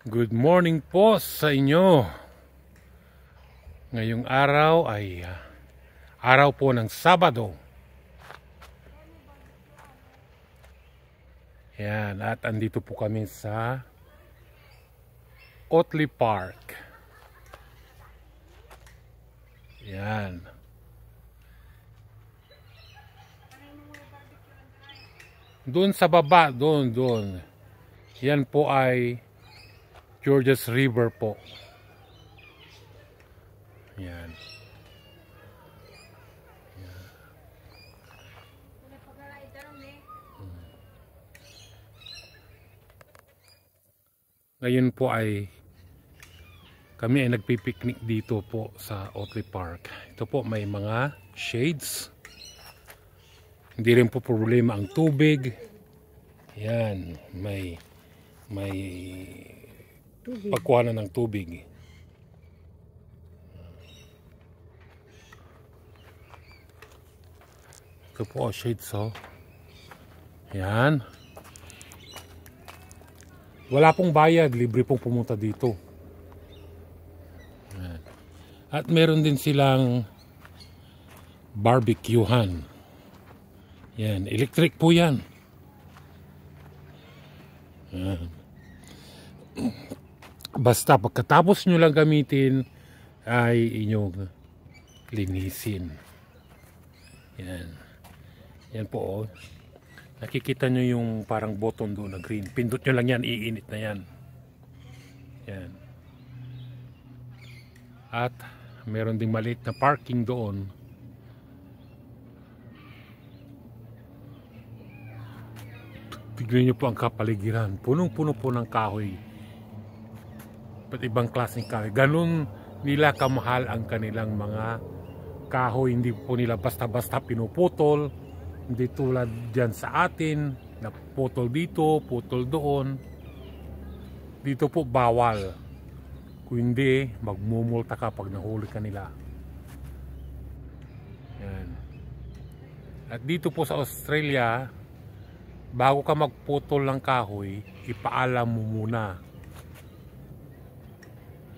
Good morning po sa inyo. Ngayong araw ay araw po ng Sabado. Yan, at andito po kami sa Otley Park. Yan. Doon sa baba, doon. Yan po ay Georges River po. Yan. Ngayon po ay kami ay nagpipiknik dito po sa Otley Park. Ito po may mga shades. Hindi rin po problema ang tubig. Yan, may pagkuhanan ng tubig. Ito po shades Yan. Wala pong bayad, libre pong pumunta dito. Yan. At meron din silang barbecuehan. Yan, electric po yan. Yan. Basta pagkatapos nyo lang gamitin ay inyong linisin. Yan. Yan po Nakikita nyo yung parang button doon na green. Pindot nyo lang yan, iinit na yan. Yan. At meron ding maliit na parking doon. Tignan nyo po ang kapaligiran. Punong-puno po ng kahoy. At ibang klaseng kahoy. Ganun nila kamahal ang kanilang mga kahoy. Hindi po nila basta-basta pinuputol. Hindi tulad dyan sa atin na putol dito, putol doon. Dito po bawal. Kung hindi, magmumulta ka pag nahuli ka nila. Yan. At dito po sa Australia, bago ka magputol ng kahoy, ipaalam mo muna.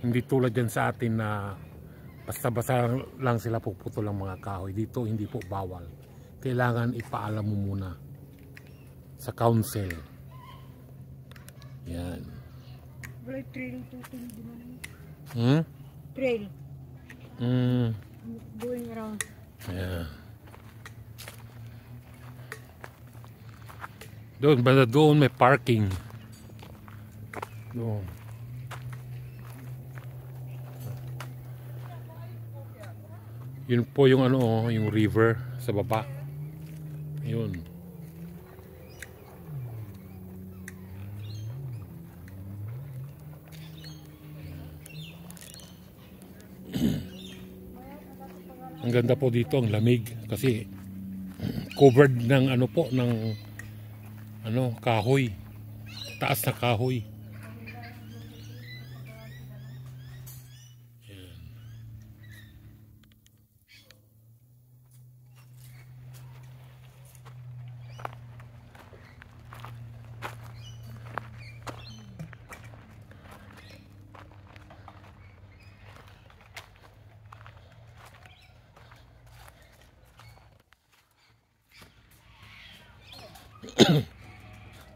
Hindi tulad dyan sa atin na basta-basta lang sila puputol ng mga kahoy. Dito hindi po bawal. Kailangan ipaalam mo muna sa council. Yan. Wala trail tutulog din. Trail. Going around. Yeah. Doon, banda doon may parking. Doon. Yun po yung yung river sa baba. Yun. Ang ganda po dito, ang lamig kasi covered ng kahoy. Taas na kahoy.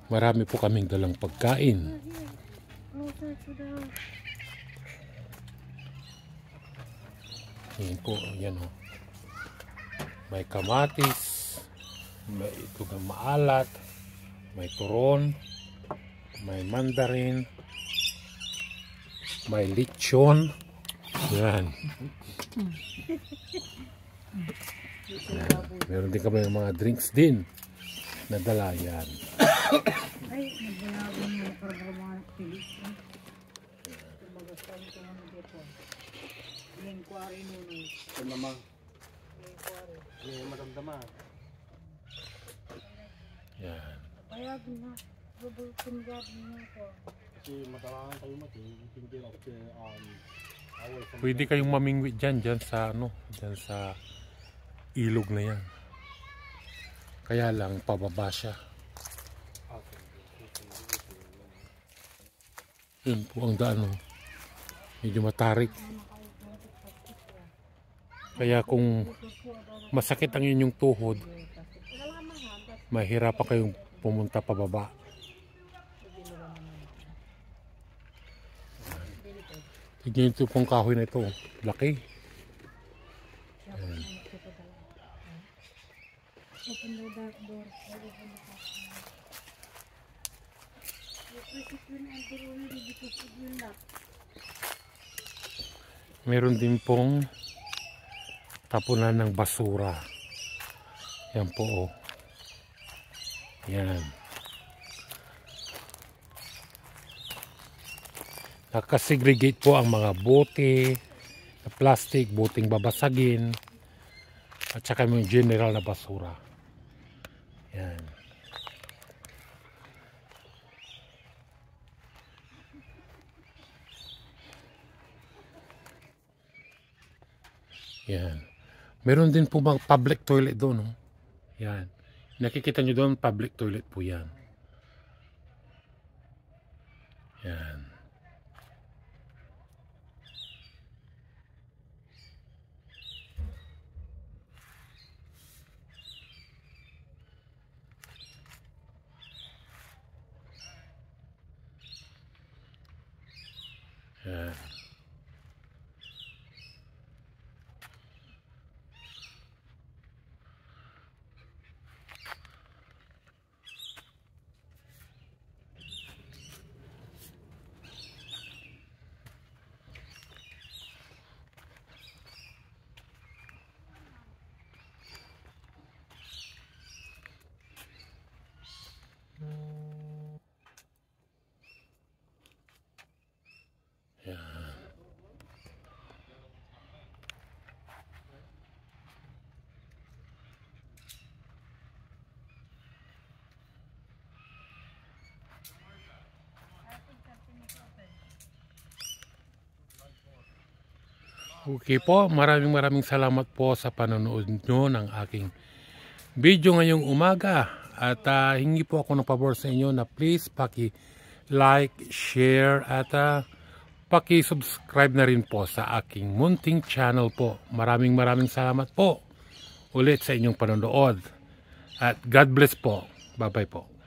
Marami po kaming dalang pagkain. Yan po, yan May kamatis, may ito na maalat, may turon, may mandarin, may lechon. Yan. Meron din kami mga drinks din. Nadala yan. Ay, nagbalabang mo programa ng Pilis. Bagastan ko naman dito. Yung quarry muna. Ito naman. Yung quarry. Yung maramdaman. Yan. Payag na. Babulkingad na ako. Kasi matalangan kayo mati. Thinking of the away from... Pwede kayong mamingwit dyan sa dyan sa ilog na yan. Kaya lang pababa siya. Yun po ang daan. Oh. Medyo matarik. Kaya kung masakit ang inyong tuhod, mahirapan kayong pumunta pababa. Tignan ito pong kahoy na ito. Laki. Ayan. Open the dark door. Open the dark door. Meron din pong tapunan ng basura. Yan po. Oh. Yan. Nakasegregate po ang mga bote, na plastic, boteng babasagin, at saka yung general na basura. Yan. Yan. Meron din po mga public toilet doon. Oh. Yan. Nakikita nyo doon, public toilet po yan. Yan. Yan. Okay po, maraming salamat po sa panonood nyo ng aking video ngayong umaga. At hingi po ako ng pabor sa inyo na please paki-like, share at paki-subscribe na rin po sa aking munting channel po. Maraming salamat po ulit sa inyong panonood. At God bless po. Bye-bye po.